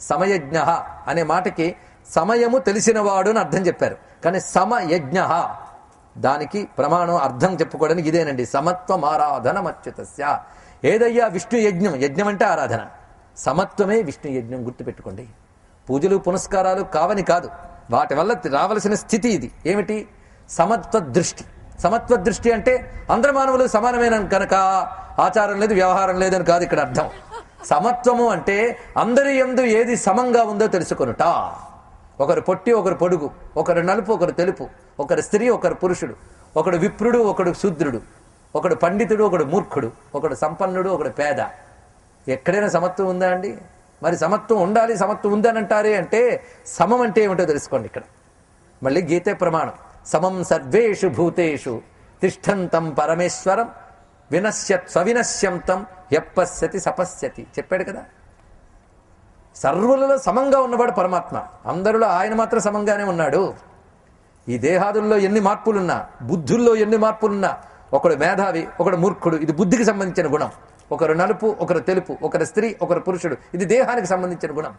సమయజ్ఞ అనే మాటకి సమయము తెలిసినవాడు అని అర్థం చెప్పారు. కానీ సమయజ్ఞ దానికి ప్రమాణం అర్థం చెప్పుకోవడానికి ఇదేనండి. సమత్వమారాధనమచ్యుతస్య. ఏదయ్యా విష్ణు యజ్ఞం? యజ్ఞం అంటే ఆరాధన. సమత్వమే విష్ణు యజ్ఞం. గుర్తుపెట్టుకోండి. పూజలు పునస్కారాలు కావని కాదు, వాటి వల్ల రావలసిన స్థితి ఇది. ఏమిటి? సమత్వ దృష్టి. సమత్వ దృష్టి అంటే అందరు మానవులు సమానమైన కనుక ఆచారం లేదు, వ్యవహారం లేదని కాదు ఇక్కడ అర్థం. సమత్వము అంటే అందరి యందు ఏది సమంగా ఉందో తెలుసుకొనుట. ఒకరు పొట్టి, ఒకరు పొడుగు, ఒకరు నలుపు, ఒకరు తెలుపు, ఒకరు స్త్రీ, ఒకరు పురుషుడు, ఒకడు విప్రుడు, ఒకడు శూద్రుడు, ఒకడు పండితుడు, ఒకడు మూర్ఖుడు, ఒకడు సంపన్నుడు, ఒకడు పేద. ఎక్కడైనా సమత్వం ఉందా అండి? మరి సమత్వం ఉండాలి, సమత్వం ఉందని అంటారే అంటే సమం అంటే ఏమిటో తెలుసుకోండి. ఇక్కడ మళ్ళీ గీతే ప్రమాణం. సమం సర్వేషు భూతేషు తిష్టంతం పరమేశ్వరం వినశ్యత్ స్వవినశ్యంతం యప్పశ్యతి సపశ్యతి చెప్పాడు కదా. సర్వులలో సమంగా ఉన్నవాడు పరమాత్మ. అందరిలో ఆయన మాత్రం సమంగానే ఉన్నాడు. ఈ దేహాదుల్లో ఎన్ని మార్పులున్నా, బుద్ధుల్లో ఎన్ని మార్పులున్నా, ఒకడు మేధావి, ఒకడు మూర్ఖుడు, ఇది బుద్ధికి సంబంధించిన గుణం. ఒకరు నలుపు, ఒకరు తెలుపు, ఒకరు స్త్రీ, ఒకరు పురుషుడు, ఇది దేహానికి సంబంధించిన గుణం.